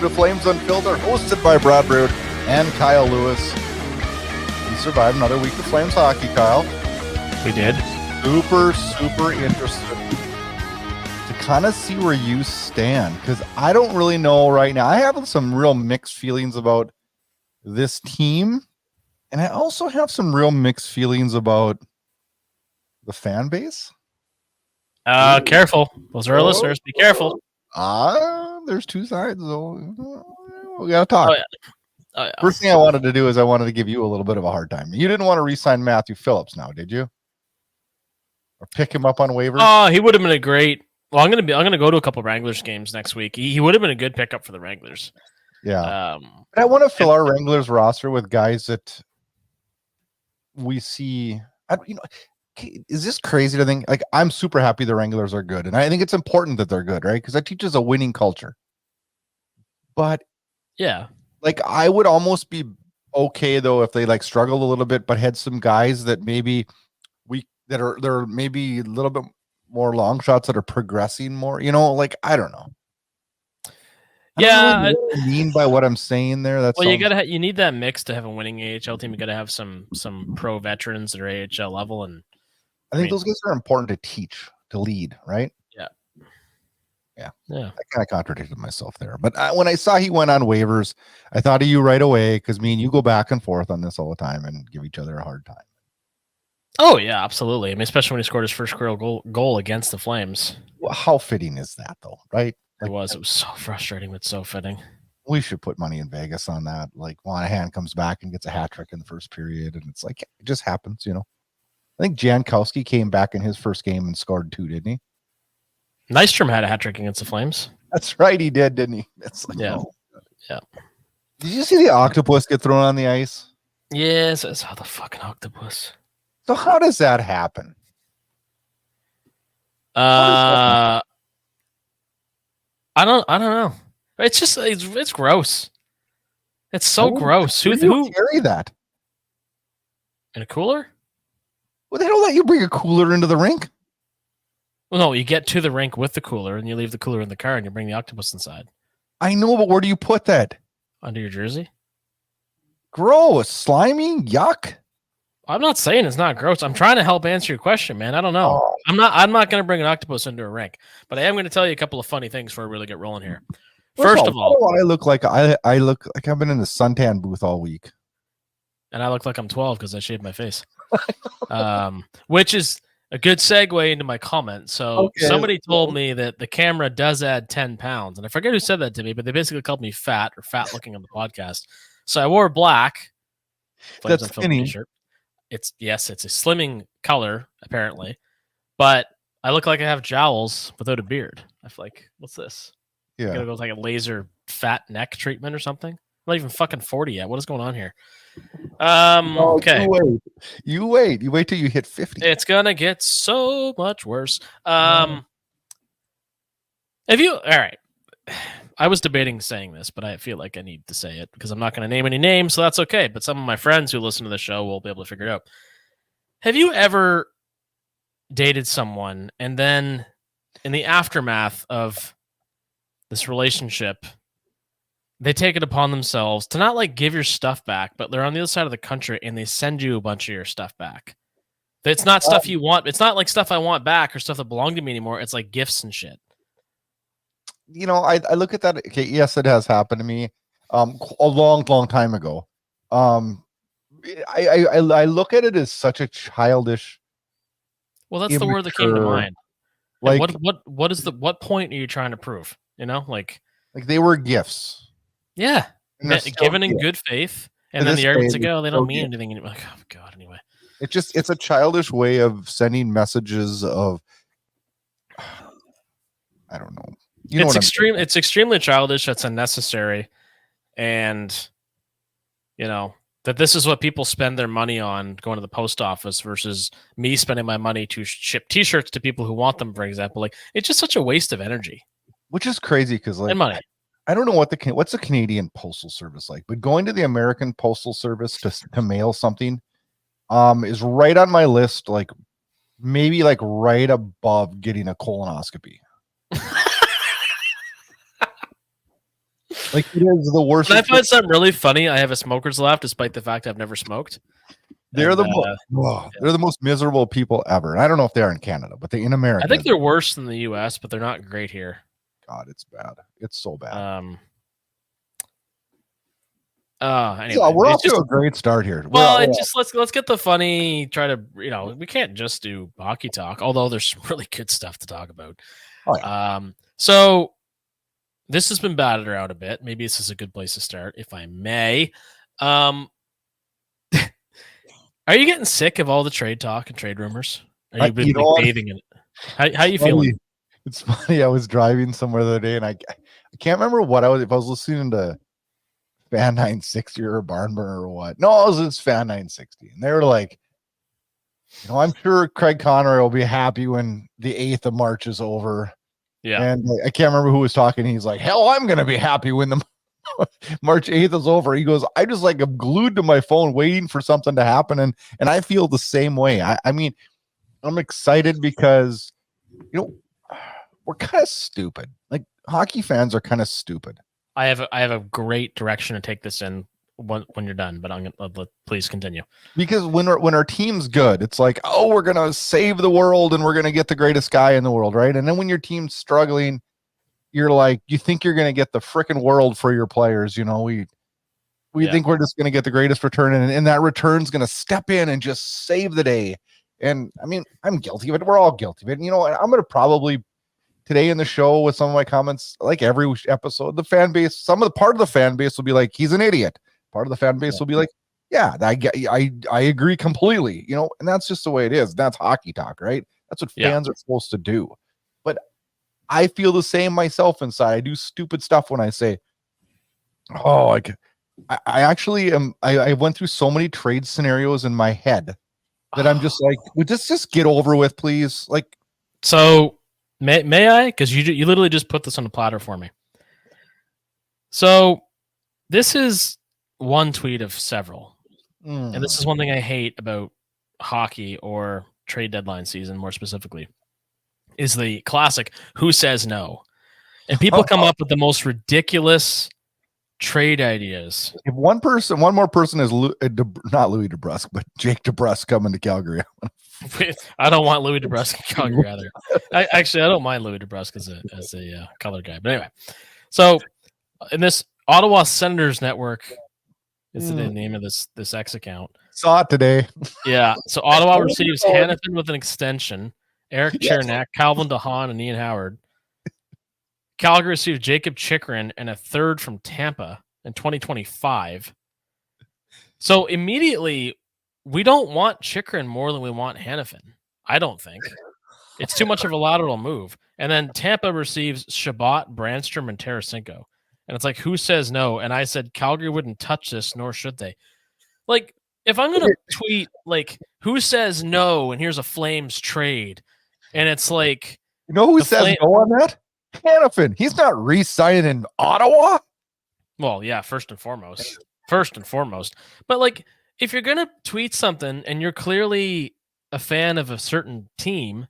welcome to Flames Unfiltered, hosted by Burud and Kyle Lewis. We survived another week of Flames hockey, Kyle. We did. Super interested to kind of see where you stand, because I don't really know right now. I have some real mixed feelings about this team, and I also have some real mixed feelings about the fan base. Careful. Those are our listeners. Be careful. There's two sides, though. We gotta talk. Oh, yeah. First thing I wanted to do is I wanted to give you a little bit of a hard time. You didn't want to re-sign Matthew Phillips now, did you? Or pick him up on waivers? Oh, he would have been a great. Well, I'm gonna go to a couple Wranglers games next week. He would have been a good pickup for the Wranglers. Yeah. But I want to fill our Wranglers roster with guys that we see. Is this crazy to think? Like, I'm super happy the Wranglers are good, and I think it's important that they're good, right? Because that teaches a winning culture. But yeah, like, I would almost be okay though if they like struggled a little bit, but had some guys that maybe they're maybe a little bit more long shots that are progressing more. Like, I don't know. I mean by what I'm saying there. That's well, you need that mix to have a winning AHL team. You got to have some pro veterans that are AHL level, and I think those guys are important to teach, to lead, right? Yeah. I kind of contradicted myself there, but when I saw he went on waivers, I thought of you right away, because me and you go back and forth on this all the time and give each other a hard time. Oh yeah, absolutely. I mean, especially when he scored his first career goal against the Flames. Well, how fitting is that, though? Right? Like, it was so frustrating, but so fitting. We should put money in Vegas on that. Like, Monahan comes back and gets a hat trick in the first period, and it's like, it just happens, I think Jankowski came back in his first game and scored 2, didn't he? Nystrom had a hat trick against the Flames. That's right, he did, didn't he? It's like, yeah. Did you see the octopus get thrown on the ice? Yes, I saw the fucking octopus. So how does that happen? I don't know. It's just it's gross. It's so gross. Who carry that in a cooler? Well, they don't let you bring a cooler into the rink. Well, no, you get to the rink with the cooler and you leave the cooler in the car and you bring the octopus inside. I know, but where do you put that? Under your jersey? Gross, slimy, yuck. I'm not saying it's not gross. I'm trying to help answer your question, man. I don't know. Oh. I'm not going to bring an octopus into a rink, but I am going to tell you a couple of funny things before we really get rolling here. First of all, I look like I look like I've been in the suntan booth all week, and I look like I'm 12 because I shaved my face. Which is a good segue into my comment. So somebody told me that the camera does add 10 pounds, and I forget who said that to me, but they basically called me fat or fat looking on the podcast. So I wore black. That's skinny. T-shirt. It's a slimming color apparently, but I look like I have jowls without a beard. I feel like, what's this? Yeah, gotta go with like a laser fat neck treatment or something. I'm not even fucking 40 yet. What is going on here? Okay. You wait till you hit 50. It's gonna get so much worse. All right. I was debating saying this, but I feel like I need to say it because I'm not going to name any names, so that's okay. But some of my friends who listen to the show will be able to figure it out. Have you ever dated someone and then in the aftermath of this relationship, they take it upon themselves to not like give your stuff back, but they're on the other side of the country and they send you a bunch of your stuff back? It's not stuff you want. It's not like stuff I want back or stuff that belong to me anymore. It's like gifts and shit. I look at that. Okay, yes, it has happened to me a long time ago. I look at it as such a childish. Well, that's immature, the word that came to mind. Like, what point are you trying to prove? Like they were gifts. Yeah, given in good faith, and then the arguments go, they don't mean anything. And like, oh god, anyway. It's a childish way of sending messages of, I don't know. It's extremely childish. That's unnecessary, and that this is what people spend their money on going to the post office versus me spending my money to ship T-shirts to people who want them. For example, like it's just such a waste of energy, which is crazy because like and money. I don't know what's the Canadian Postal Service like, but going to the American Postal Service to mail something is right on my list. Like maybe like right above getting a colonoscopy. Like, it is the worst. When I find something really funny, I have a smoker's laugh, despite the fact I've never smoked. They're they're the most miserable people ever. And I don't know if they are in Canada, but in America. I think they're worse than the U.S., but they're not great here. God, it's bad. It's so bad. Anyway, yeah, we're off to a great start here. Well, let's get the funny. Try to we can't just do hockey talk, although there's some really good stuff to talk about. Oh, yeah. So this has been battered around a bit. Maybe this is a good place to start, if I may. Are you getting sick of all the trade talk and trade rumors? Are you been bathing in it? How you feeling? It's funny. I was driving somewhere the other day, and I can't remember what if I was listening to Fan 960 or Barn Burner or what. No, it was Fan 960, and they were like, I'm sure Craig Conroy will be happy when the 8th of March is over. Yeah, and I can't remember who was talking. He's like, hell, I'm gonna be happy when the March 8th is over. He goes, I just I'm glued to my phone waiting for something to happen, and I feel the same way. I mean, I'm excited because we're kind of stupid. Like, hockey fans are kind of stupid. I have a great direction to take this in when you're done, but I'm gonna please continue. Because when our team's good, it's like, oh, we're gonna save the world and we're gonna get the greatest guy in the world, right? And then when your team's struggling, you're like, you think you're gonna get the freaking world for your players. We think we're just gonna get the greatest return, and that return's gonna step in and just save the day. And I mean, I'm guilty of it. We're all guilty of it. And, I'm gonna probably today in the show with some of my comments, like every episode, the fan base, part of the fan base will be like, he's an idiot. Part of the fan base will be like, yeah, I agree completely, and that's just the way it is. That's hockey talk, right? That's what fans are supposed to do. But I feel the same myself inside. I do stupid stuff when I say, oh, I actually am. I went through so many trade scenarios in my head that I'm just like, would this just get over with, please? Like, so may I? Because you literally just put this on the platter for me. So this is one tweet of several. And this is one thing I hate about hockey or trade deadline season, more specifically, is the classic "who says no?" And people come up with the most ridiculous trade ideas. If one more person is not Louis DeBrusk, but Jake DeBrusk coming to Calgary. I don't want Louis DeBrusk in Calgary either. I don't mind Louis DeBrusk as a color guy. But anyway, so in this Ottawa Senators network is the name of this X account. Saw it today. Yeah. So Ottawa receives Hanifin with an extension, Eric Chernak, Calvin DeHaan, and Ian Howard. Calgary received Jacob Chychrun and a third from Tampa in 2025. So immediately, we don't want Chychrun more than we want Hanifin. I don't think. It's too much of a lateral move. And then Tampa receives Shabbat, Brandstrom, and Tarasenko. And it's like, who says no? And I said, Calgary wouldn't touch this, nor should they. Like, if I'm going to tweet, like, who says no, and here's a Flames trade, and it's like... who says no on that? Hanifin. He's not re-signing in Ottawa? Well, yeah, first and foremost. But, like, if you're going to tweet something, and you're clearly a fan of a certain team,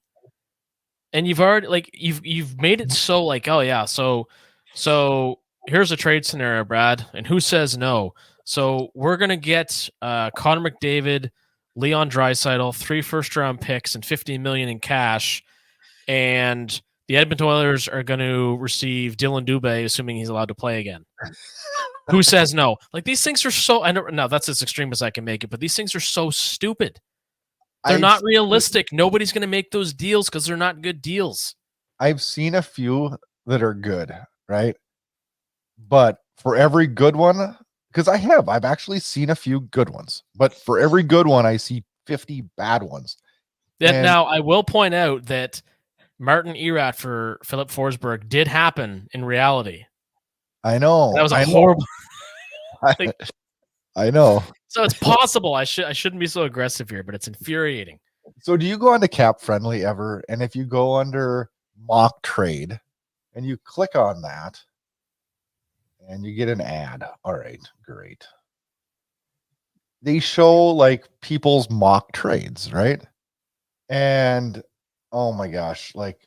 and you've already, like, you've made it so, like, oh, yeah, so here's a trade scenario, Brad, and who says no? So we're going to get Connor McDavid, Leon Draisaitl, 3 first-round picks, and $50 million in cash, and the Edmonton Oilers are going to receive Dylan Dubé, assuming he's allowed to play again. Who says no? Like, these things are so... No, that's as extreme as I can make it, but these things are so stupid. They're not realistic. Nobody's going to make those deals because they're not good deals. I've seen a few that are good, right? But for every good one, because I've actually seen a few good ones, but for every good one, I see 50 bad ones. Now, I will point out that Martin Erat for Philip Forsberg did happen in reality. I know. That was a horrible... I know. So it's possible. I shouldn't be so aggressive here, but it's infuriating. So do you go onto Cap Friendly ever? And if you go under mock trade and you click on that, and you get an ad. All right, great. They show like people's mock trades, right? And oh my gosh, like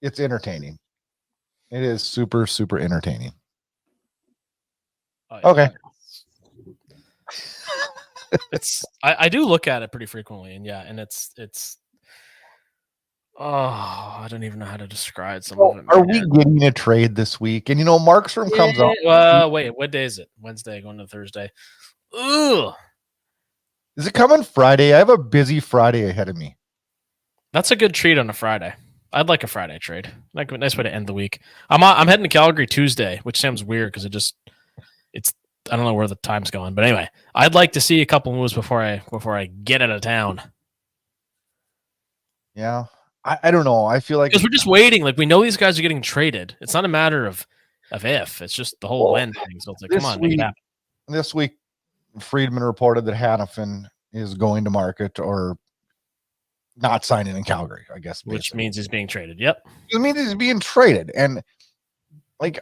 it's entertaining. It is super, super entertaining. Okay. I do look at it pretty frequently, and it's I don't even know how to describe some of it. Are we getting a trade this week? And Markstrom comes up. Wait, what day is it? Wednesday going to Thursday. Ugh. Is it coming Friday? I have a busy Friday ahead of me. That's a good treat on a Friday. I'd like a Friday trade. Like a nice way to end the week. I'm heading to Calgary Tuesday, which sounds weird because it's I don't know where the time's going, but anyway, I'd like to see a couple moves before I get out of town. Yeah, I don't know. I feel like because we're just waiting. Like we know these guys are getting traded. It's not a matter of if. It's just the whole when thing. So it's like, come on, make it happen. This week, Friedman reported that Hannafin is going to market or not signing in Calgary, I guess. Which means he's being traded. Yep. It means he's being traded. And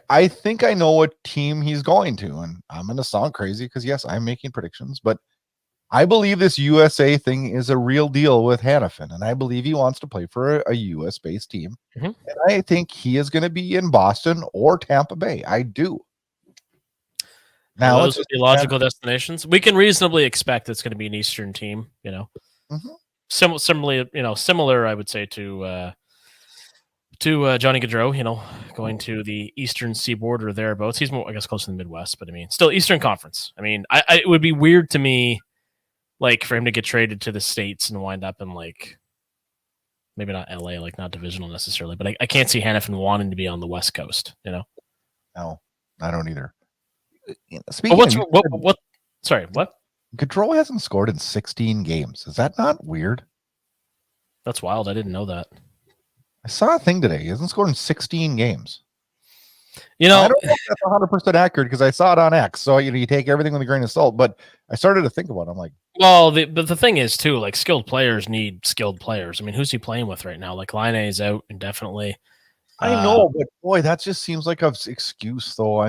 I think I know what team he's going to. And I'm going to sound crazy because, yes, I'm making predictions. But I believe this USA thing is a real deal with Hannafin. And I believe he wants to play for a US-based team. Mm-hmm. And I think he is going to be in Boston or Tampa Bay. I do. Now, those would be logical destinations. We can reasonably expect it's going to be an Eastern team, Mm-hmm. Similar, I would say, to Johnny Gaudreau, going to the Eastern Seaboard or thereabouts. He's more, I guess, close to the Midwest, but still Eastern Conference. It would be weird to me, for him to get traded to the States and wind up in maybe not LA, not divisional necessarily, but I can't see Hannafin wanting to be on the West Coast. No, I don't either. Speaking what? Sorry, what? Gaudreau hasn't scored in 16 games. Is that not weird? That's wild. I didn't know that. I saw a thing today. He hasn't scored in 16 games. I don't know if that's 100% accurate because I saw it on X. So you take everything with a grain of salt. But I started to think about it. I'm like, well, the thing is too, skilled players need skilled players. Who's he playing with right now? Line A is out indefinitely. I know, but boy, that just seems like an excuse, though.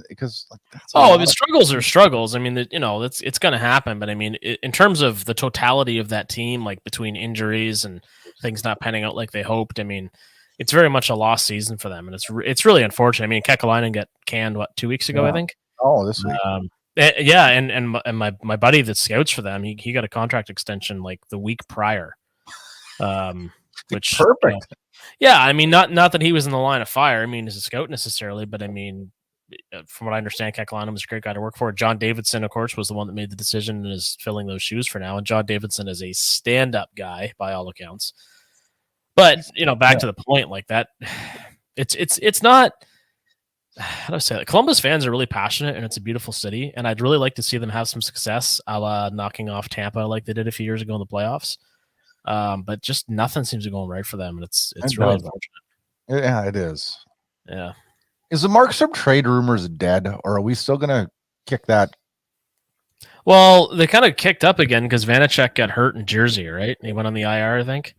Because struggles are struggles. It's going to happen. But in terms of the totality of that team, between injuries and things not panning out like they hoped, it's very much a lost season for them, and it's really unfortunate. Kekalainen got canned 2 weeks ago, I think. Oh, this week. And my buddy that scouts for them, he got a contract extension the week prior. Which perfect. Not that he was in the line of fire. As a scout necessarily, but from what I understand, Kekalainen was a great guy to work for. John Davidson, of course, was the one that made the decision and is filling those shoes for now. And John Davidson is a stand-up guy by all accounts. But back to the point, that it's not. How do I say that? Columbus fans are really passionate, and it's a beautiful city. And I'd really like to see them have some success, a la knocking off Tampa like they did a few years ago in the playoffs. But just nothing seems to be going right for them, and it's really unfortunate. Yeah, it is. Yeah. Is the Markstrom trade rumors dead, or are we still gonna kick that? Well, they kind of kicked up again because Vanacek got hurt in Jersey, right? He went on the IR, I think.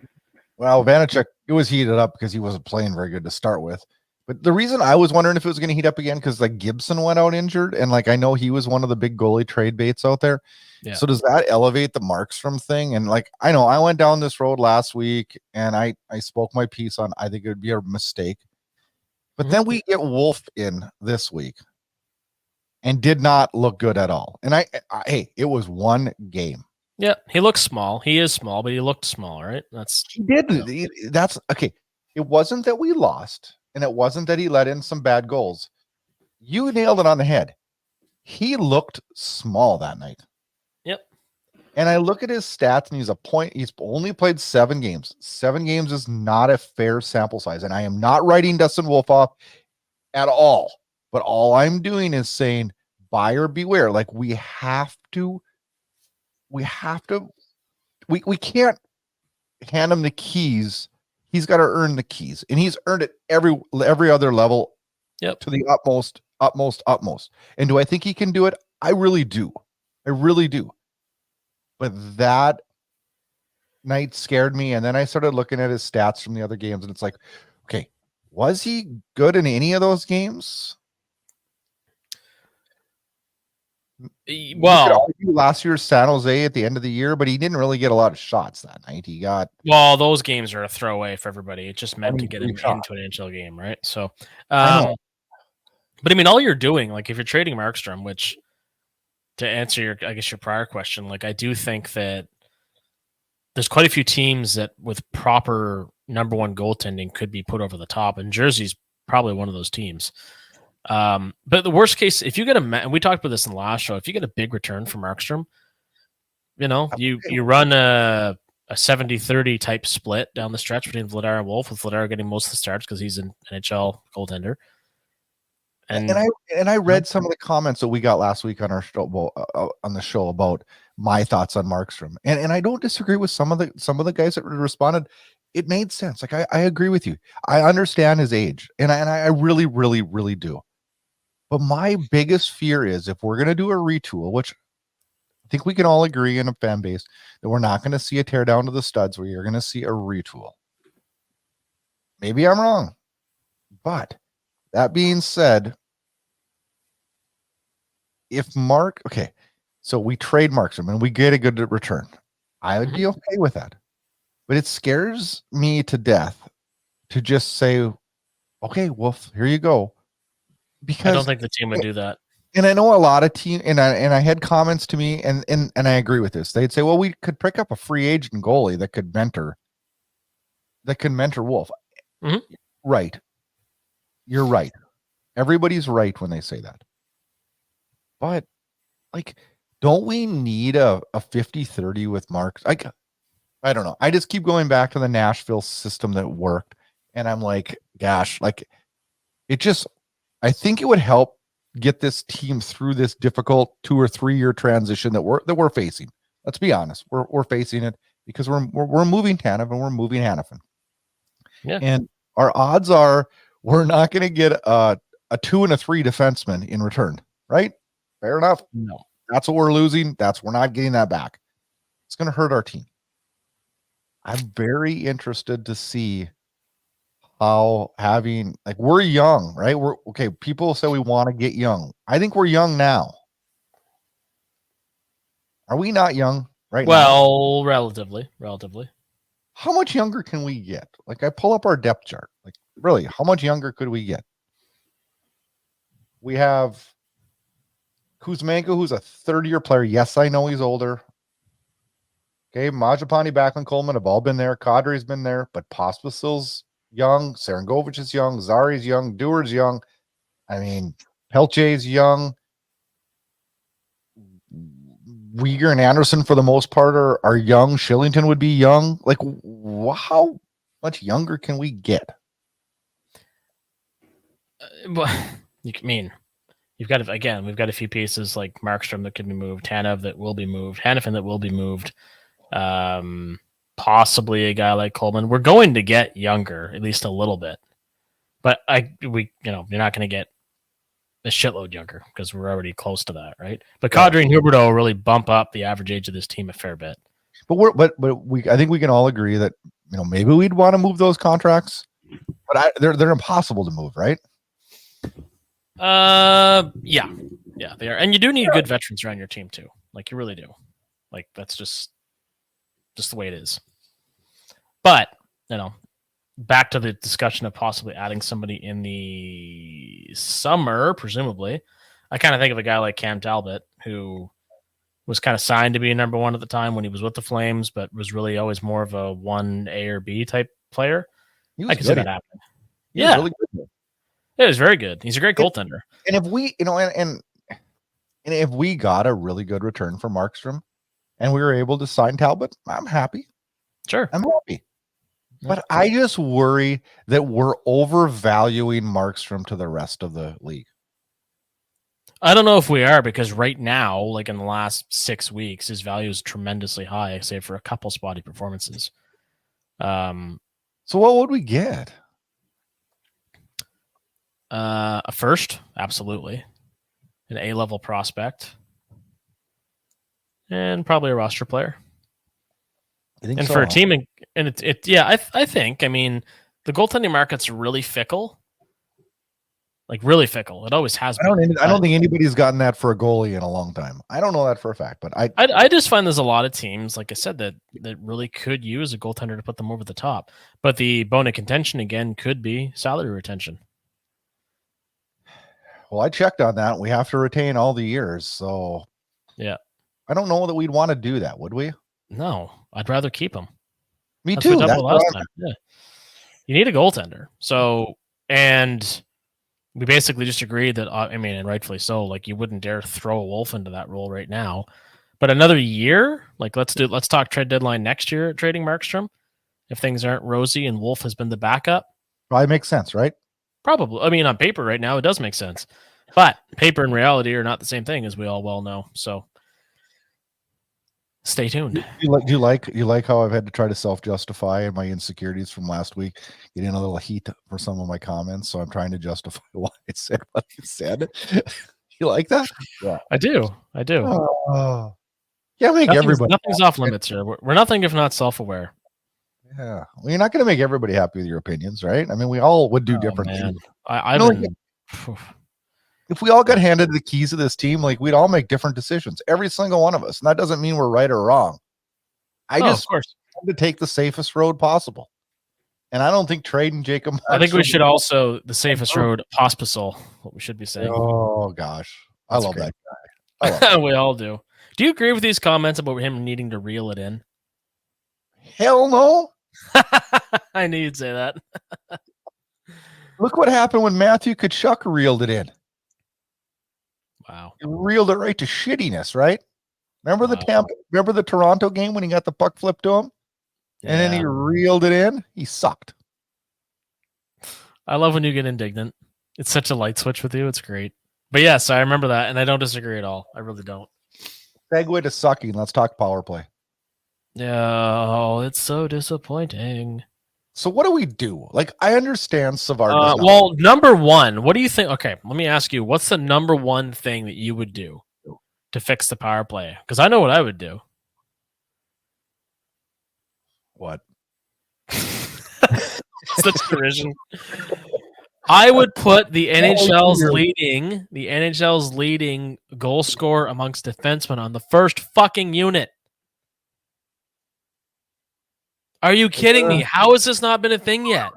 Well, Vanacek, it was heated up because he wasn't playing very good to start with. But the reason I was wondering if it was going to heat up again because Gibson went out injured, and I know he was one of the big goalie trade baits out there. Yeah. So does that elevate the Markstrom thing? And I know I went down this road last week, and I spoke my piece on I think it would be a mistake. But then we get Wolf in this week, and did not look good at all. And it was one game. Yeah, he looks small. He is small, but he looked small, right? He did. That's okay. It wasn't that we lost. And it wasn't that he let in some bad goals. You nailed it on the head. He looked small that night. Yep. And I look at his stats, and he's only played 7 games. 7 games is not a fair sample size. And I am not writing Dustin Wolf off at all. But all I'm doing is saying, buyer beware. We can't hand him the keys. He's got to earn the keys, and he's earned it every other level. Yep. To the utmost. And do I think he can do it? I really do. But that night scared me, and then I started looking at his stats from the other games, and it's like, okay, was he good in any of those games? Well, last year's San Jose at the end of the year, but he didn't really get a lot of shots that night. He got those games are a throwaway for everybody. It just meant to get him into an NHL game, right? So, But I mean, all you're doing, like if you're trading Markstrom, which to answer your prior question, like I do think that there's quite a few teams that with proper number one goaltending could be put over the top, and Jersey's probably one of those teams. But the worst case, if you get and we talked about this in the last show, if you get a big return from Markstrom, you run a 70-30 type split down the stretch between Vladar and Wolf, with Vladar getting most of the starts because he's an NHL goaltender. And I read some of the comments that we got last week on our show on the show about my thoughts on Markstrom, and I don't disagree with some of the guys that responded. It made sense. Like I agree with you. I understand his age, and I really, really, really do. But my biggest fear is if we're gonna do a retool, which I think we can all agree in a fan base that we're not going to see a tear down to the studs, where you're going to see a retool. Maybe I'm wrong, but that being said, so we trade Markstrom and we get a good return, I would be okay with that. But it scares me to death to just say, okay, Wolf, here you go. Because I don't think the team would do that. And I know a lot of teams, and I had comments to me, and I agree with this. They'd say, well, we could pick up a free agent goalie that could mentor Wolf. Mm-hmm. Right. You're right. Everybody's right when they say that. But like, don't we need a 50-30 with Marks? I don't know. I just keep going back to the Nashville system that worked. And I'm like, gosh, like I think it would help get this team through this difficult 2 or 3 year transition that we're facing. Let's be honest. We're facing it because we're moving Tanev and we're moving Hanifin. Yeah. And our odds are we're not going to get a 2 and a 3 defenseman in return, right? Fair enough. No. That's what we're losing. We're not getting that back. It's going to hurt our team. I'm very interested to see how we're young, right? We're okay. People say we want to get young. I think we're young now. Are we not young right now? Well, relatively. How much younger can we get? Like I pull up our depth chart. Like really, how much younger could we get? We have Kuzmenko, who's a 30-year player. Yes, I know he's older. Okay, Majapani, Backlund, Coleman have all been there. Kadri's been there, but Pospisil's young. Serengovich is young. Zari's young. Dewar's young. I mean, Pelche's young. Weegar and Anderson, for the most part, are young. Shillington would be young. Like, how much younger can we get? Well, you mean we've got a few pieces like Markstrom that could be moved, Tanev that will be moved, Hanifin that will be moved. Possibly a guy like Coleman. We're going to get younger, at least a little bit. But you're not going to get a shitload younger because we're already close to that, right? But Kadri and Huberdeau really bump up the average age of this team a fair bit. But I think we can all agree that maybe we'd want to move those contracts, but they're impossible to move, right? Yeah, they are, and you do need good veterans around your team too. Like you really do. Like that's just the way it is. But back to the discussion of possibly adding somebody in the summer, presumably. I kind of think of a guy like Cam Talbot, who was kind of signed to be a number one at the time when he was with the Flames, but was really always more of a 1A or B type player. I can see that happening. Yeah, really good. It was very good. He's a great goaltender. And if we, and if we got a really good return for Markstrom, and we were able to sign Talbot, I'm happy. Sure, I'm happy. But I just worry that we're overvaluing Markstrom to the rest of the league. I don't know if we are, because right now, like in the last 6 weeks, his value is tremendously high, save for a couple spotty performances. So what would we get? A first, absolutely. An A-level prospect. And probably a roster player. I think and so. For a team, I think, the goaltending market's really fickle. Like really fickle. It always has been. I don't think anybody's gotten that for a goalie in a long time. I don't know that for a fact, but I just find there's a lot of teams, like I said, that really could use a goaltender to put them over the top. But the bone of contention again could be salary retention. Well, I checked on that. We have to retain all the years. So Yeah. I don't know that we'd want to do that, would we? No, I'd rather keep him. Me That's too. what we That's done last time. Yeah. You need a goaltender. So, and we basically just agreed that, I mean, and rightfully so, like you wouldn't dare throw a Wolf into that role right now. But another year, like let's talk trade deadline next year, trading Markstrom. If things aren't rosy and Wolf has been the backup. probably makes sense, right? Probably. I mean, on paper right now, it does make sense. But paper and reality are not the same thing, as we all well know. So stay tuned. Do you like how I've had to try to self-justify my insecurities from last week, getting a little heat for some of my comments? So I'm trying to justify why I said what I said. You like that? Yeah, I do. Yeah, make everybody. Nothing's off limits here. We're nothing if not self-aware. Yeah, well, you're not going to make everybody happy with your opinions, right? I mean, we all would do different things. If we all got handed the keys of this team, like we'd all make different decisions, every single one of us, and that doesn't mean we're right or wrong. I just want to take the safest road possible, and I don't think trading Jacob. I think we should also the safest road, Pospisil. What we should be saying. Oh gosh, I love that guy. We all do. Do you agree with these comments about him needing to reel it in? Hell no. I knew you'd say that. Look what happened when Matthew Tkachuk reeled it in. Wow. He reeled it right to shittiness, right? Remember the Toronto game when he got the puck flipped to him? Yeah. And then he reeled it in? He sucked. I love when you get indignant. It's such a light switch with you. It's great. But yes, I remember that, and I don't disagree at all. I really don't. Segue to sucking. Let's talk power play. Oh, it's so disappointing. So what do we do? Like, I understand Savard. Well, number one, what do you think? Okay, let me ask you, what's the number one thing that you would do to fix the power play? Because I know what I would do. What? Such derision. I would put the NHL's leading goal scorer amongst defensemen on the first fucking unit. Are you kidding me? How has this not been a thing yet?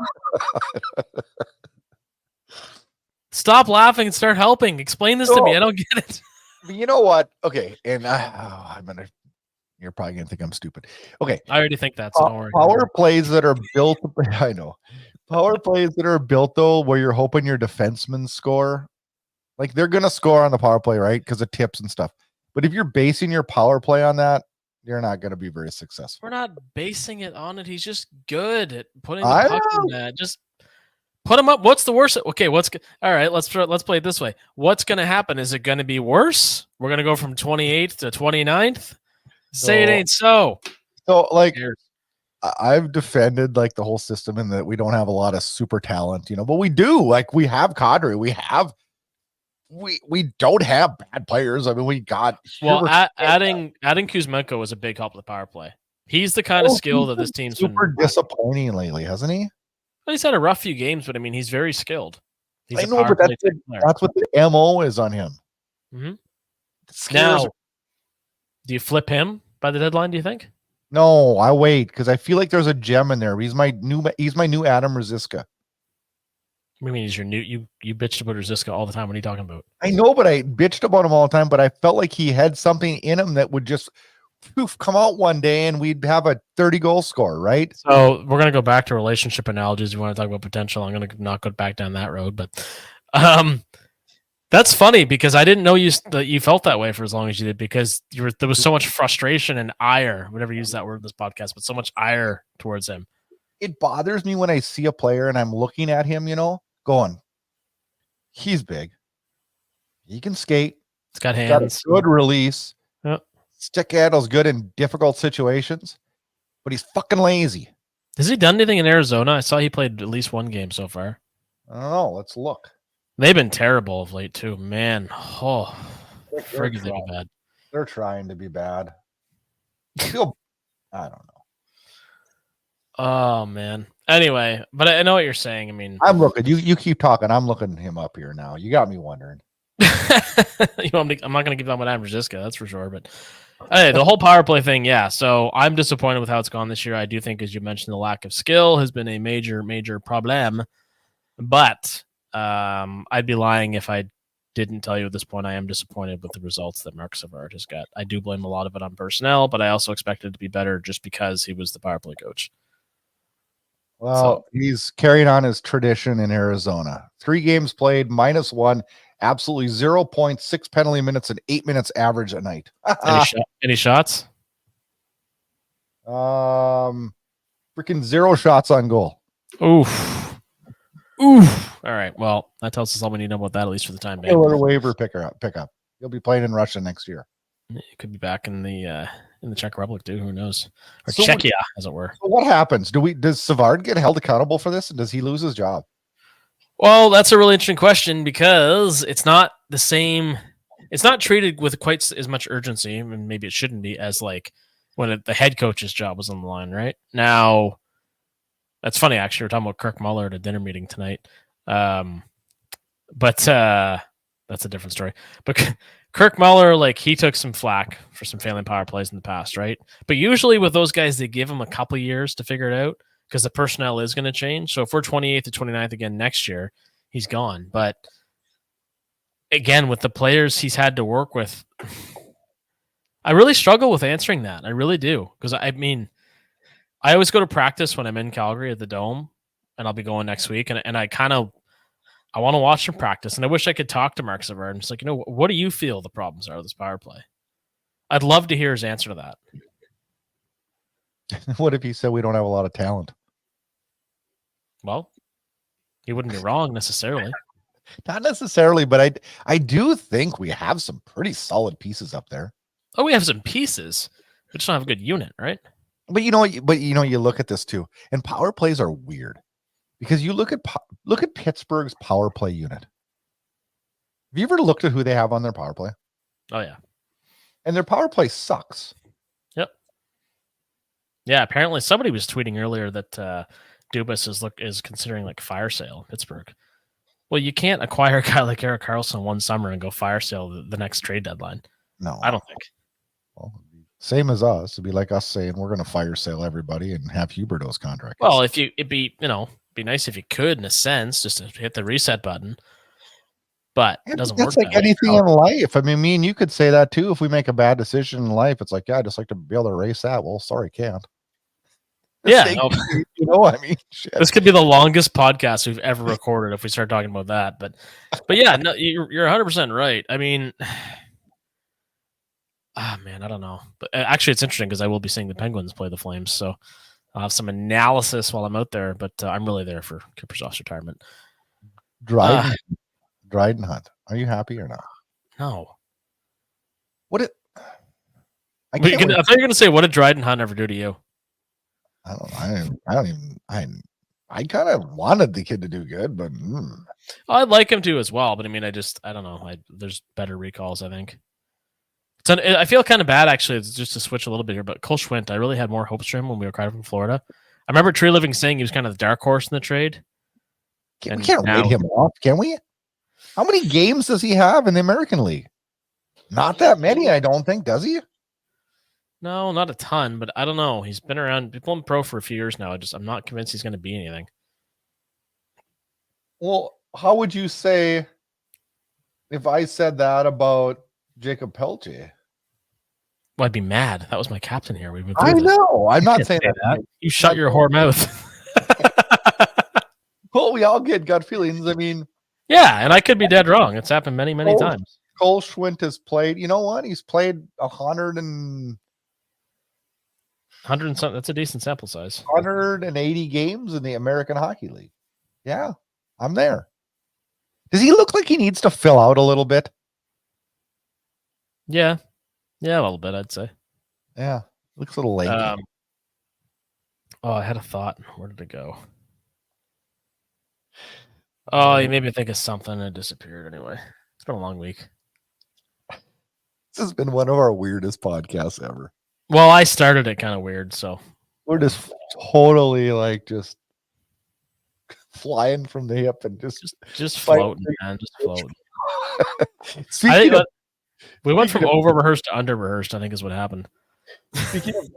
Stop laughing and start helping. Explain this to me. I don't get it. You know what? Okay, and you're probably gonna think I'm stupid. Okay, I already think that. So don't worry. Power plays that are built. I know. Power plays that are built though, where you're hoping your defensemen score. Like they're gonna score on the power play, right? Because of tips and stuff. But if you're basing your power play on that, you're not going to be very successful. We're not basing it on it. He's just good at putting the puck in that. Just put him up. What's the worst? Okay, all right, let's play it this way. What's going to happen? Is it going to be worse? We're going to go from 28th to 29th? Say it ain't so. So, like, I've defended, like, the whole system in that we don't have a lot of super talent, but we do. Like, we have cadre. We don't have bad players. I mean, we got adding Kuzmenko was a big help to the power play. He's the kind of skill that this team's super disappointing lately, hasn't he? Well, he's had a rough few games, but I mean, he's very skilled. I know, but that's what the MO is on him. Mm-hmm. Now, do you flip him by the deadline? Do you think? No, I wait because I feel like there's a gem in there. He's my new Adam Rosiska. What do you mean he's your new? You bitched about Rosiska all the time. What are you talking about? I know, but I bitched about him all the time. But I felt like he had something in him that would just come out one day and we'd have a 30-goal score, right? So we're gonna go back to relationship analogies. You want to talk about potential? I'm gonna not go back down that road, but that's funny because I didn't know you felt that way for as long as you did because there was so much frustration and ire. We never use that word in this podcast, but so much ire towards him. It bothers me when I see a player and I'm looking at him, going, he's big. He can skate. He's got hands. Got a good release. Yep. Stick handle's good in difficult situations, but he's fucking lazy. Has he done anything in Arizona? I saw he played at least one game so far. I don't know. Let's look. They've been terrible of late too, man. Oh, friggin' they be bad. They're trying to be bad. I don't know. Oh man. Anyway, but I know what you're saying. I mean, I'm looking. You keep talking. I'm looking him up here now. You got me wondering. I'm not going to give that one Adam Rosiska, that's for sure. But hey, the whole power play thing, yeah. So I'm disappointed with how it's gone this year. I do think, as you mentioned, the lack of skill has been a major problem. But I'd be lying if I didn't tell you at this point, I am disappointed with the results that Mark Savard has got. I do blame a lot of it on personnel, but I also expected it to be better just because he was the power play coach. Well, he's carrying on his tradition in Arizona. 3 games played, -1, absolutely 0.6 penalty minutes and 8 minutes average a night. Any shots? Freaking 0 shots on goal. Oof. All right. Well, that tells us all we need to know about that, at least for the time being. A waiver pickup. He'll be playing in Russia next year. He could be back in the Czech Republic too. Who knows? Or Czechia, as it were. So what happens? Does Savard get held accountable for this, and does he lose his job? Well, that's a really interesting question because it's not the same. It's not treated with quite as much urgency, and maybe it shouldn't be, as like when the head coach's job was on the line. Right now, that's funny. Actually, we're talking about Kirk Muller at a dinner meeting tonight. But that's a different story. But Kirk Muller, like, he took some flack for some failing power plays in the past, right? But usually with those guys, they give him a couple years to figure it out because the personnel is going to change. So if we're 28th to 29th again next year, he's gone. But again, with the players he's had to work with, I really struggle with answering that. I really do. Because, I mean, I always go to practice when I'm in Calgary at the Dome, and I'll be going next week. And I want to watch him practice, and I wish I could talk to Mark Savard. And it's like, what do you feel the problems are with this power play? I'd love to hear his answer to that. What if he said we don't have a lot of talent? Well, he wouldn't be wrong necessarily. Not necessarily, but I do think we have some pretty solid pieces up there. Oh, we have some pieces. We just don't have a good unit, right? But you look at this too, and power plays are weird. Because you look at Pittsburgh's power play unit. Have you ever looked at who they have on their power play? Oh, yeah. And their power play sucks. Yep. Yeah, apparently somebody was tweeting earlier that Dubas is considering like fire sale in Pittsburgh. Well, you can't acquire a guy like Erik Karlsson one summer and go fire sale the next trade deadline. No. I don't think. Well, same as us. It'd be like us saying we're going to fire sale everybody and have Huberdeau's contract. Well, it'd be nice if you could, in a sense, just to hit the reset button. But it doesn't work. It's like anything in life. I mean, me and you could say that too. If we make a bad decision in life, it's like, yeah, I'd just like to be able to erase that. Well, sorry, can't. Yeah. I mean, shit. This could be the longest podcast we've ever recorded if we start talking about that. But yeah, no, you're 100% right. I mean, man, I don't know. But actually, it's interesting because I will be seeing the Penguins play the Flames. So I'll have some analysis while I'm out there, but I'm really there for Kiprusoff's retirement. Dryden Hunt. Are you happy or not? No. I thought you were going to say, what did Dryden Hunt ever do to you? I don't even. I kind of wanted the kid to do good, but I'd like him to as well. But I mean, I don't know. There's better recalls, I think. I feel kind of bad, actually, just to switch a little bit here, but Cole Schwindt, I really had more hopes for him when we were acquired from Florida. I remember Tree Living saying he was kind of the dark horse in the trade. We can't write him off, can we? How many games does he have in the American League? Not that many, I don't think, does he? No, not a ton, but I don't know. He's been around, been pro for a few years now. I'm not convinced he's going to be anything. Well, how would you say if I said that about Jacob Pelche? Well, I'd be mad. That was my captain here. I know. I'm not saying that. You shut your whore mouth. Well, we all get gut feelings. I mean, yeah, and I could be dead wrong. It's happened many, many times. Cole Schwindt has played. You know what? He's played 100 and something. That's a decent sample size. 180 games in the American Hockey League. Yeah, I'm there. Does he look like he needs to fill out a little bit? Yeah, a little bit, I'd say. Yeah, looks a little late. I had a thought. Where did it go? Oh, you made me think of something and it disappeared anyway. It's been a long week. This has been one of our weirdest podcasts ever. Well, I started it kind of weird, so we're just totally just flying from the hip and just floating, man, just floating. We went from over rehearsed to under rehearsed, I think is what happened.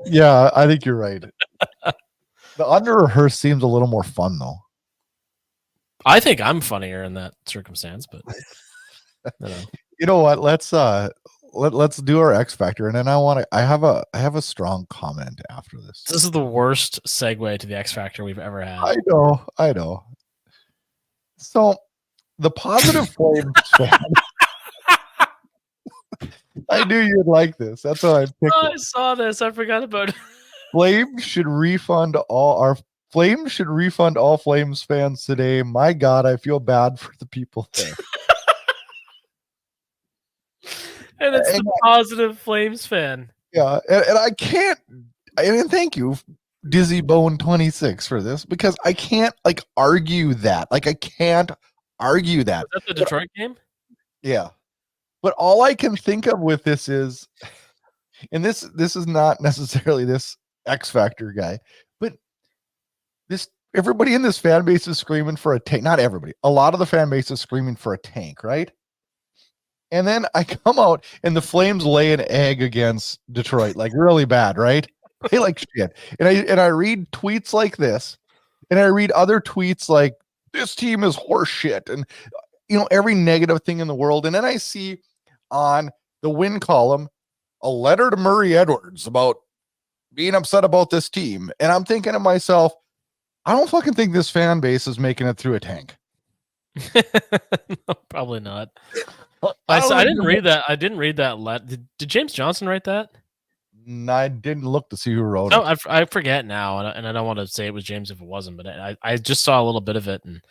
Yeah, I think you're right. The under rehearsed seems a little more fun though. I think I'm funnier in that circumstance, but You know what? Let's do our X Factor, and then I have a strong comment after this. This is the worst segue to the X Factor we've ever had. I know. So the Positive Flames fan. I knew you'd like this. That's why I picked it. I saw this. I forgot about it. Flames should refund all Flames fans today. My God, I feel bad for the people there. And it's the Positive Flames fan. Yeah, and I can't. And thank you, Dizzy Bone 26, for this, because I can't argue that. I can't argue that. Was that the Detroit game? Yeah, but all I can think of with this is, and this is not necessarily this X Factor guy, but everybody in this fan base is screaming for a tank. Not everybody. A lot of the fan base is screaming for a tank, right? And then I come out and the Flames lay an egg against Detroit, really bad, right? They like shit. And I read tweets like this, and I read other tweets like, this team is horse shit, and every negative thing in the world. And then I see on the win column a letter to Murray Edwards about being upset about this team. And I'm thinking to myself, I don't fucking think this fan base is making it through a tank. No, probably not. I didn't read that. I didn't read that. Did James Johnson write that? I didn't look to see who wrote it. I forget now, and I don't want to say it was James if it wasn't, but I just saw a little bit of it, and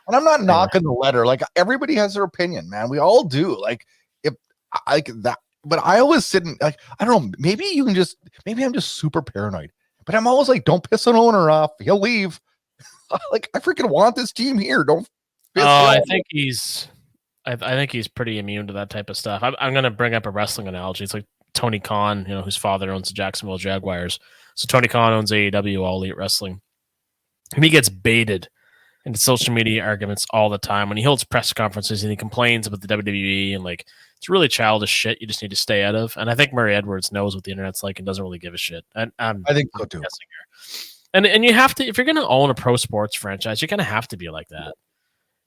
I'm not knocking the letter. Everybody has their opinion, man. We all do. If that, but I always sit and I don't know. Maybe I'm just super paranoid. But I'm always like, don't piss an owner off. He'll leave. I freaking want this team here. Don't. I think he's pretty immune to that type of stuff. I'm going to bring up a wrestling analogy. It's like Tony Khan, whose father owns the Jacksonville Jaguars. So Tony Khan owns AEW, All Elite Wrestling. And he gets baited into social media arguments all the time when he holds press conferences and he complains about the WWE and it's really childish shit you just need to stay out of. And I think Murray Edwards knows what the internet's like and doesn't really give a shit. And I think so too. And you have to, if you're going to own a pro sports franchise, you're going to have to be like that.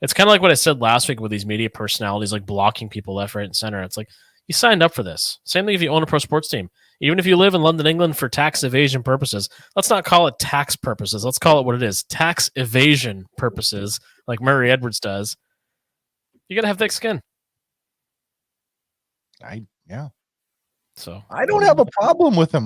It's kind of like what I said last week with these media personalities, blocking people left, right, and center. It's like, you signed up for this. Same thing if you own a pro sports team. Even if you live in London, England for tax evasion purposes, let's not call it tax purposes. Let's call it what it is. Tax evasion purposes, like Murray Edwards does. You got to have thick skin. Yeah. So I don't have a problem with him.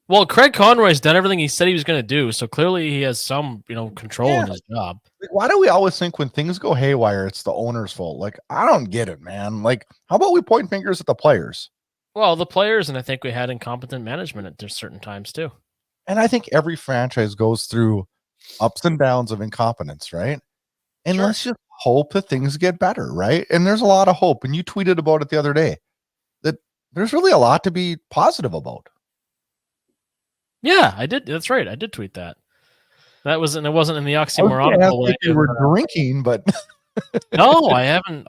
Well, Craig Conroy's done everything he said he was going to do, so clearly he has some, control in his job. Why do we always think when things go haywire, it's the owner's fault? I don't get it, man. How about we point fingers at the players? Well, the players, and I think we had incompetent management at certain times too. And I think every franchise goes through ups and downs of incompetence, right? And let's just hope that things get better, right? And there's a lot of hope. And you tweeted about it the other day that there's really a lot to be positive about. Yeah, I did. That's right. I did tweet that. It wasn't in the oxymoronical way. You were drinking, but no, I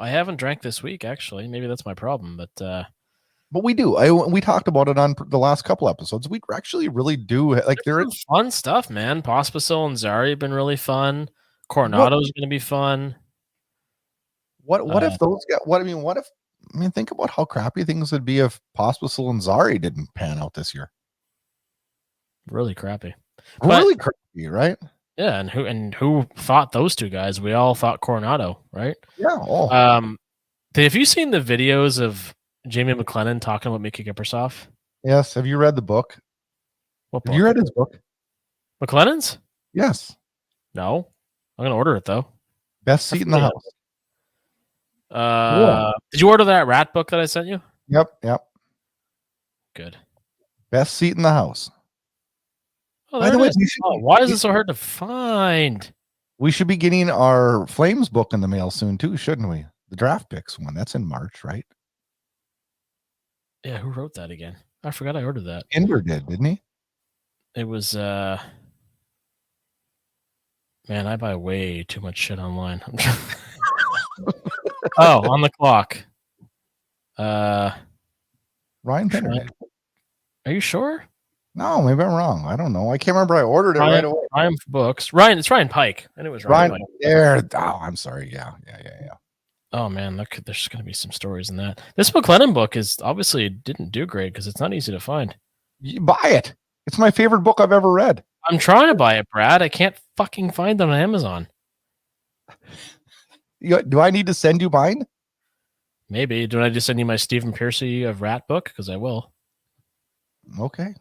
haven't drank this week. Actually, maybe that's my problem. But we do. We talked about it on the last couple episodes. We actually really do there's fun stuff, man. Pospisil and Zari have been really fun. Coronado's going to be fun. What if those got? What if? Think about how crappy things would be if Pospisil and Zari didn't pan out this year. Really crappy. Really crappy, right? Yeah, and who thought those two guys? We all thought Coronado, right? Yeah. Oh. Have you seen the videos of Jamie McLennan talking about Mickey Kiprusoff? Yes. Have you read the book? What book? Have you read his book? McLennan's? Yes. No. I'm gonna order it though. Best seat in the house. Did you order that rat book that I sent you? Yep. Good. Best seat in the house. Oh, by the way, why is it so hard to find? We should be getting our Flames book in the mail soon too, shouldn't we? The draft picks one. That's in March, right? Yeah, who wrote that again? I forgot I ordered that. Ender did, didn't he? It was man, I buy way too much shit online. Oh, on the clock. Ryan Penner. Are you sure? No, maybe I'm wrong. I don't know. I can't remember. I ordered it right away. Ryan books. Ryan, it's Ryan Pike. And it was Ryan Pike. There. Oh, I'm sorry. Yeah. Oh man, there's going to be some stories in that. This McLennan book is obviously didn't do great because it's not easy to find. You buy it. It's my favorite book I've ever read. I'm trying to buy it, Brad. I can't fucking find it on Amazon. Do I need to send you mine? Maybe. Do I just send you my Stephen Piercy of Rat book? Because I will. Okay.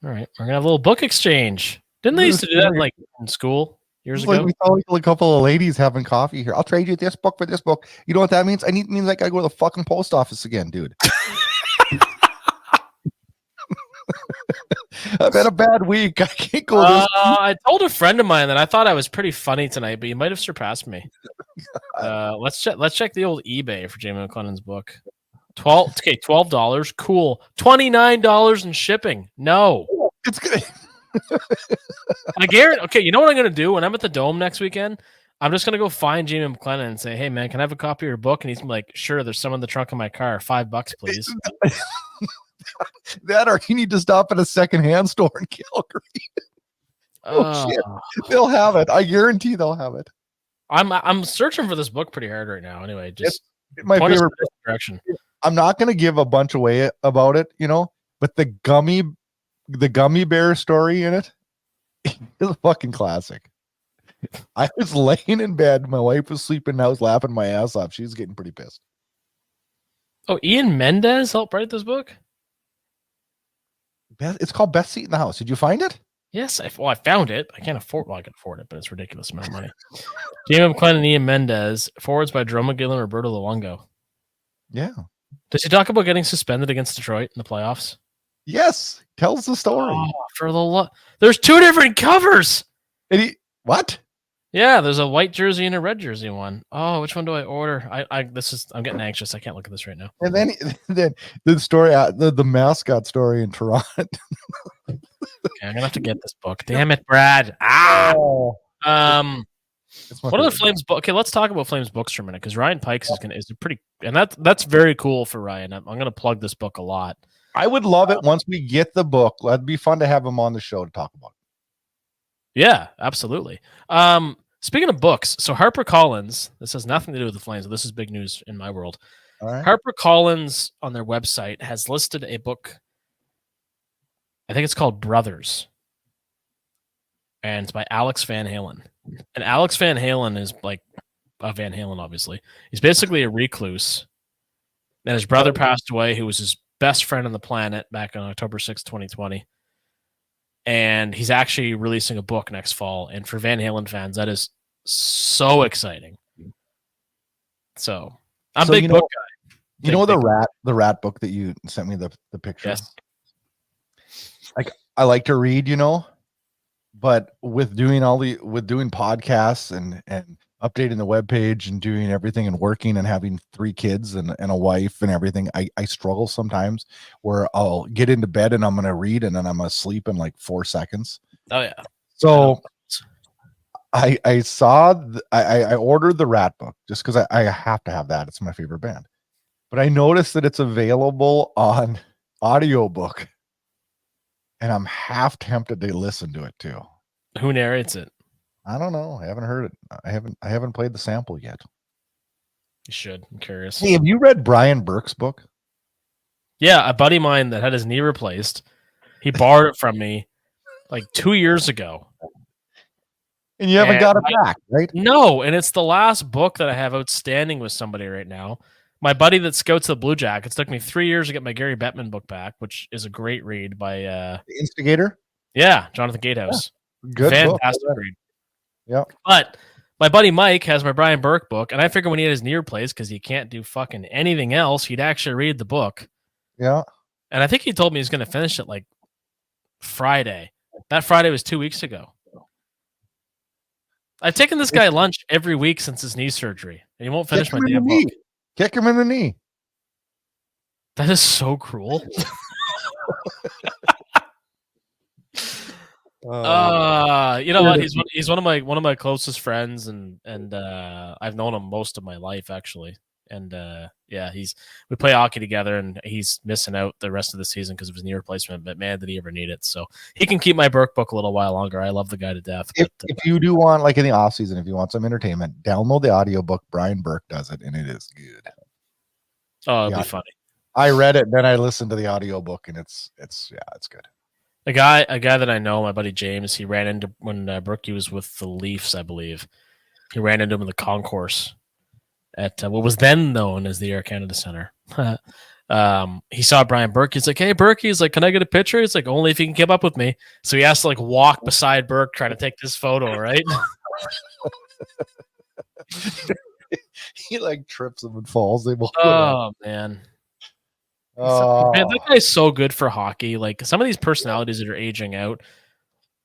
All right. We're going to have a little book exchange. Didn't they used to do that like in school years ago? Like we saw a couple of ladies having coffee here. I'll trade you this book for this book. You know what that means? Means I gotta go to the fucking post office again, dude. I've had a bad week. I can't go this week. I told a friend of mine that I thought I was pretty funny tonight, but you might have surpassed me. Let's check the old eBay for Jamie McLennan's book. $12. Cool. $29 in shipping. No. It's good. I guarantee. Okay, you know what I'm gonna do when I'm at the Dome next weekend? I'm just gonna go find Jamie McLennan and say, "Hey man, can I have a copy of your book?" And he's gonna be like, "Sure, there's some in the trunk of my car. $5, please." That or you need to stop at a secondhand store in Calgary. Oh shit. They'll have it. I guarantee they'll have it. I'm searching for this book pretty hard right now. Anyway, just it's my favorite direction. I'm not gonna give a bunch away about it, but the gummy bear story in it is a fucking classic. I was laying in bed, my wife was sleeping, and I was laughing my ass off. She was getting pretty pissed. Oh, Ian Mendez helped write this book? It's called Best Seat in the House. Did you find it? Yes, I found it. I can't afford. Well, I can afford it, but it's a ridiculous amount of money. Jamie McLennan and Ian Mendez, forwards by Jerome McGill and Roberto Luongo. Yeah. Does he talk about getting suspended against Detroit in the playoffs? Yes, tells the story. There's two different covers. What? Yeah, there's a white jersey and a red jersey one. Oh, which one do I order? I'm getting anxious. I can't look at this right now. And then the story, the mascot story in Toronto. Okay, I'm gonna have to get this book. Damn it, Brad. What are the Flames book? Okay, let's talk about Flames books for a minute because Ryan Pikes is a pretty, and that's very cool for Ryan. I'm gonna plug this book a lot. I would love it once we get the book. It'd be fun to have him on the show to talk about it. Yeah, absolutely. Speaking of books, so HarperCollins, this has nothing to do with the Flames. This is big news in my world. All right. HarperCollins on their website has listed a book. I think it's called Brothers, and it's by Alex Van Halen. And Alex Van Halen is like Van Halen, obviously. He's basically a recluse, and his brother passed away, who was his best friend on the planet back on October 6th, 2020. And he's actually releasing a book next fall. And for Van Halen fans, that is so exciting. So I'm a big book guy. You know the rat book that you sent me the picture? Yes. Like I like to read, but with doing podcasts and updating the webpage and doing everything and working and having 3 kids and a wife and everything, I struggle sometimes where I'll get into bed and I'm going to read and then I'm asleep in like 4 seconds. Oh yeah. So I ordered the Rat book just because I have to have that. It's my favorite band. But I noticed that it's available on audiobook and I'm half tempted to listen to it too. Who narrates it? I don't know. I haven't heard it. I haven't played the sample yet. You should. I'm curious. Hey, have you read Brian Burke's book? Yeah, a buddy of mine that had his knee replaced. He borrowed it from me like 2 years ago. And you haven't got it back, right? No, and it's the last book that I have outstanding with somebody right now. My buddy that scouts the Blue Jackets took me 3 years to get my Gary Bettman book back, which is a great read by The Instigator. Yeah, Jonathan Gatehouse. Yeah, good, fantastic book. read. Yeah, but my buddy Mike has my Brian Burke book, and I figured when he had his knee replaced because he can't do fucking anything else, he'd actually read the book. Yeah, and I think he told me he's going to finish it like Friday. That Friday was 2 weeks ago. I've taken this guy lunch every week since his knee surgery, and he won't finish my damn book. Kick him in the knee. That is so cruel. You know what? He's one of my closest friends, and I've known him most of my life actually. And yeah, we play hockey together, and he's missing out the rest of the season because of his knee replacement. But man, did he ever need it? So he can keep my Burke book a little while longer. I love the guy to death. If you do want, like in the off season, if you want some entertainment, download the audiobook. Brian Burke does it, and it is good. Oh, it'll be funny. I read it, then I listened to the audiobook, and it's good. A guy that I know, my buddy James, he ran into when Brookie was with the Leafs, I believe. He ran into him in the concourse at what was then known as the Air Canada Center. He saw Brian Burke. He's like, "Hey, Burke." He's like, "Can I get a picture?" He's like, "Only if you can keep up with me." So he has to like walk beside Burke trying to take this photo, right? He like trips him and falls. Oh man. Man, that guy's so good for hockey. Like some of these personalities that are aging out,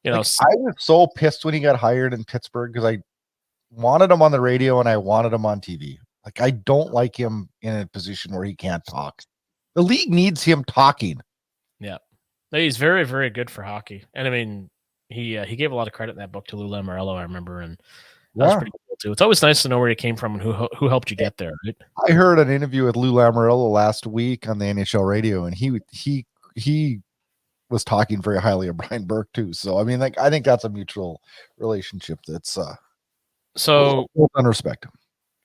I was so pissed when he got hired in Pittsburgh because I wanted him on the radio and I wanted him on TV. Like I don't like him in a position where he can't talk. The league needs him talking. Yeah, he's very, very good for hockey. And I mean, he gave a lot of credit in that book to Lou Lamoriello, I remember, and that was pretty cool too. It's always nice to know where you came from and who helped you get there. Right? I heard an interview with Lou Lamoriello last week on the NHL radio, and he was talking very highly of Brian Burke too. So I mean, like I think that's a mutual relationship that's so on respect.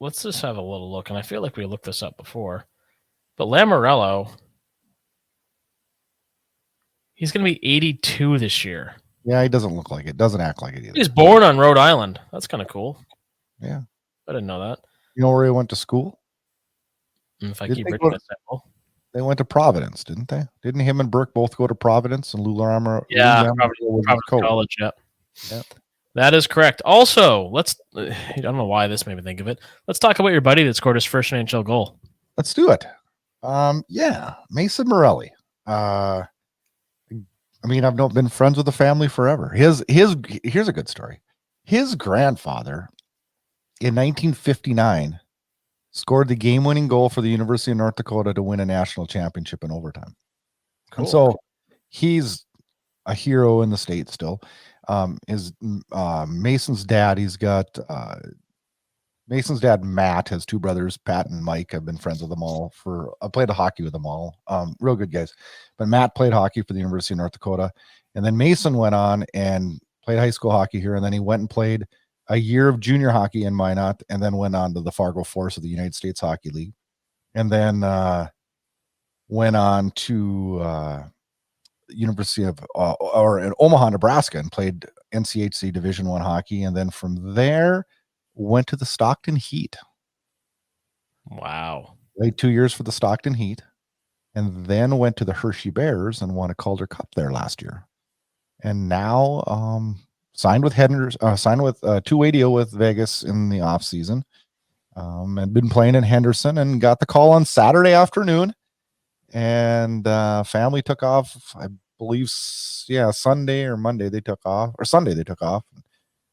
Let's just have a little look, and I feel like we looked this up before, but Lamoriello, he's going to be 82 this year. Yeah, he doesn't look like it. Doesn't act like it either. He's born on Rhode Island. That's kind of cool. Yeah. I didn't know that. You know where he went to school? If I keep reading this out. They went to Providence, didn't they? Didn't him and Burke both go to Providence and Lou Lamoriello? Yeah, Providence College, yeah. That is correct. Also, I don't know why this made me think of it. Let's talk about your buddy that scored his first NHL goal. Let's do it. Yeah, Mason Morelli. I mean, I've been friends with the family forever. Here's a good story. His grandfather in 1959 scored the game-winning goal for the University of North Dakota to win a national championship in overtime. Cool. And so he's a hero in the state still. Mason's dad, Mason's dad, Matt, has two brothers, Pat and Mike. I've been friends with them all I played hockey with them all. Real good guys. But Matt played hockey for the University of North Dakota. And then Mason went on and played high school hockey here. And then he went and played a year of junior hockey in Minot, and then went on to the Fargo Force of the United States Hockey League. And then went on to University of or in Omaha, Nebraska, and played NCHC Division I hockey. And then from there went to the Stockton Heat. Wow. Played 2 years for the Stockton Heat, and then went to the Hershey Bears and won a Calder Cup there last year. And now signed with a two-way deal with Vegas in the off season. And been playing in Henderson, and got the call on Saturday afternoon. And family took off, I believe, Sunday or Monday they took off, or Sunday they took off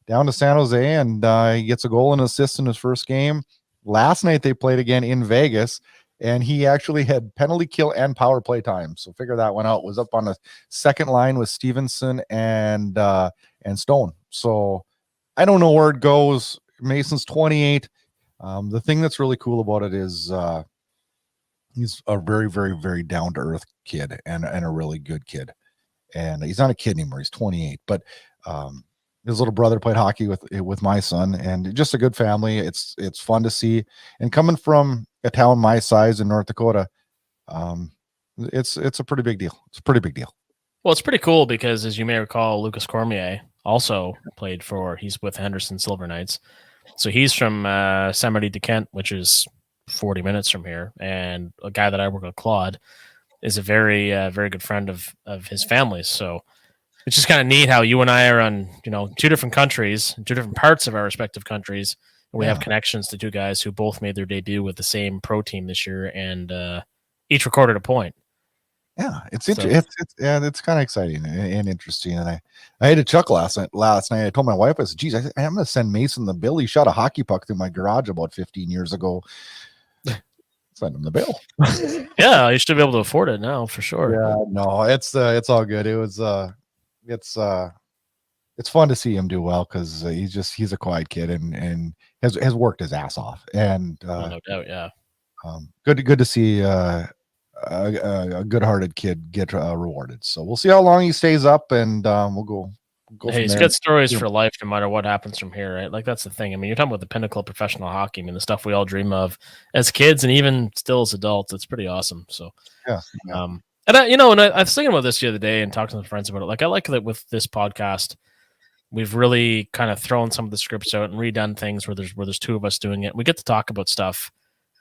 down to San Jose, and he gets a goal and assist in his first game. Last night they played again in Vegas, and he actually had penalty kill and power play time. So figure that one out. Was up on the second line with Stevenson and Stone. So I don't know where it goes. Mason's 28. The thing that's really cool about it is he's a very, very, very down-to-earth kid and a really good kid. And he's not a kid anymore. He's 28. But his little brother played hockey with my son, and just a good family. It's fun to see. And coming from a town my size in North Dakota, it's a pretty big deal. It's a pretty big deal. Well, it's pretty cool because, as you may recall, Lucas Cormier also he's with Henderson Silver Knights. So he's from San Marie de Kent, which is 40 minutes from here. And a guy that I work with, Claude, is a very, very good friend of his family. So it's just kind of neat how you and I are on, two different countries, two different parts of our respective countries. And we have connections to two guys who both made their debut with the same pro team this year, and each recorded a point. Yeah, it's kind of exciting and interesting. And I had a chuckle last night. I told my wife, I said, geez, I'm going to send Mason the bill. He shot a hockey puck through my garage about 15 years ago. Send him the bill. Yeah, you should be able to afford it now for sure. Yeah, no, it's all good. It was it's fun to see him do well, because he's a quiet kid and has worked his ass off. And no doubt, yeah. good to see a good-hearted kid get rewarded. So we'll see how long he stays up, and we'll go. Hey, he's got stories for life, no matter what happens from here, right? Like that's the thing. I mean, you're talking about the pinnacle of professional hockey. I mean, the stuff we all dream of as kids, and even still as adults. It's pretty awesome. So, yeah. And I was thinking about this the other day and talking to some friends about it. Like, I like that with this podcast, we've really kind of thrown some of the scripts out and redone things where there's two of us doing it. We get to talk about stuff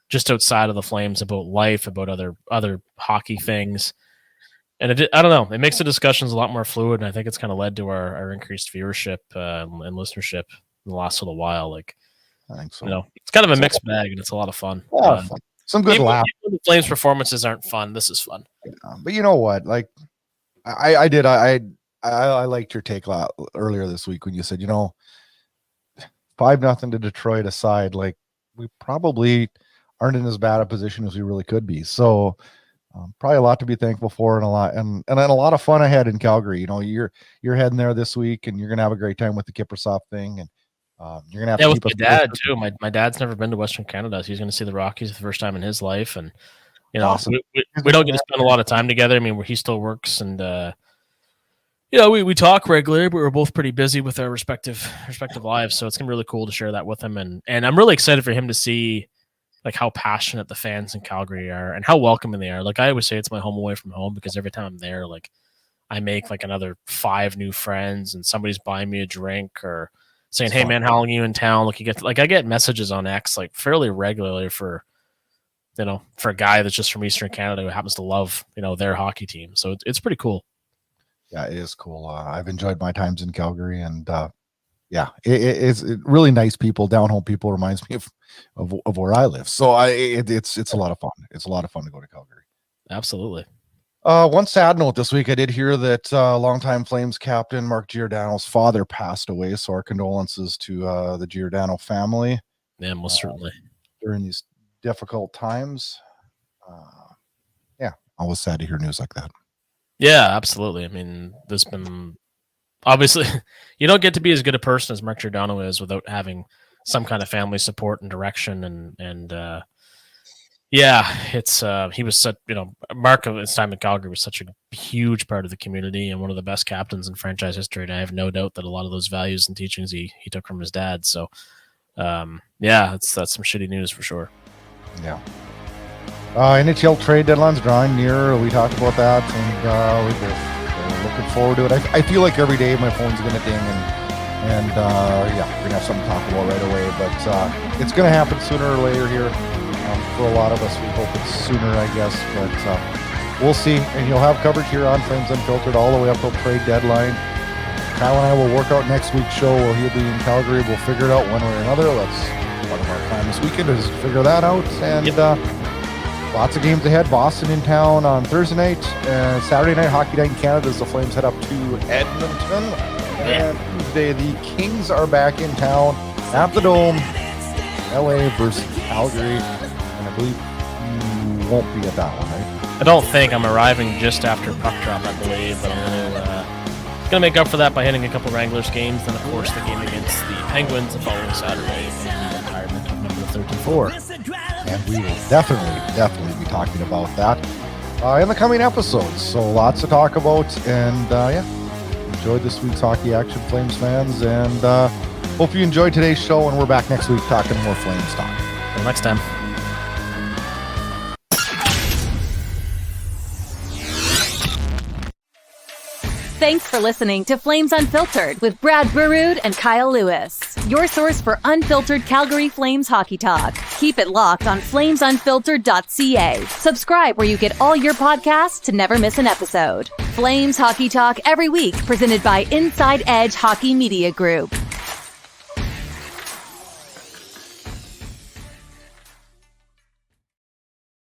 just outside of the Flames, about life, about other hockey things. And I don't know, it makes the discussions a lot more fluid, and I think it's kind of led to our increased viewership and listenership in the last little while. Like, I think so. It's kind of a mixed bag, and it's a lot of fun. Some good laughs. The Flames performances aren't fun. This is fun. But you know what? Like, I liked your take earlier this week when you said, 5-0 to Detroit aside, like we probably aren't in as bad a position as we really could be. So probably a lot to be thankful for, and a lot of fun ahead in Calgary. You're heading there this week, and you're gonna have a great time with the Kippersoft thing, and you're gonna have to with my dad too. My dad's never been to Western Canada, so he's gonna see the Rockies the first time in his life, and awesome. we don't get to spend a lot of time together. I mean, he still works, and we talk regularly, but we're both pretty busy with our respective lives, so it's gonna be really cool to share that with him, and I'm really excited for him to see like how passionate the fans in Calgary are and how welcoming they are. Like I always say, it's my home away from home, because every time I'm there, like I make like another 5 new friends, and somebody's buying me a drink or saying, "Hey man, how long are you in town?" Like I get messages on X like fairly regularly for a guy that's just from Eastern Canada who happens to love their hockey team. So it's pretty cool. Yeah, it is cool. I've enjoyed my times in Calgary, and it's really nice people, down home people. Reminds me of where I live. So it's a lot of fun. It's a lot of fun to go to Calgary. Absolutely. One sad note this week, I did hear that longtime Flames captain Mark Giordano's father passed away. So our condolences to the Giordano family. Yeah, most certainly. During these difficult times. Always sad to hear news like that. Yeah, absolutely. I mean, there's been obviously you don't get to be as good a person as Mark Giordano is without having some kind of family support and direction, and it's he was such Mark of his time in Calgary was such a huge part of the community and one of the best captains in franchise history, and I have no doubt that a lot of those values and teachings he took from his dad. So that's some shitty news for sure. Yeah. NHL trade deadline's drawing near. We talked about that, and we're looking forward to it. I feel like every day my phone's going to ding, and we're going to have something to talk about right away. But it's going to happen sooner or later here. For a lot of us, we hope it's sooner, I guess. But we'll see. And you'll have coverage here on Flames Unfiltered all the way up till trade deadline. Kyle and I will work out next week's show. He'll be in Calgary. We'll figure it out one way or another. That's part of our plan this weekend is to figure that out. And lots of games ahead. Boston in town on Thursday night. And Saturday night, Hockey Night in Canada as the Flames head up to Edmonton. And Tuesday, the Kings are back in town at the Dome. LA versus Calgary. And I believe you won't be at that one, right? I don't think. I'm arriving just after puck drop, I believe. But I'm going to make up for that by hitting a couple Wranglers games. Then, of course, the game against the Penguins the following Saturday. And the retirement of number 34. And we will definitely be talking about that in the coming episodes. So lots to talk about, and enjoyed this week's hockey action, Flames fans, and hope you enjoyed today's show. And we're back next week talking more Flames talk. Until next time. Thanks for listening to Flames Unfiltered with Brad Burud and Kyle Lewis, your source for unfiltered Calgary Flames hockey talk. Keep it locked on FlamesUnfiltered.ca. Subscribe where you get all your podcasts to never miss an episode. Flames hockey talk every week, presented by Inside Edge Hockey Media Group.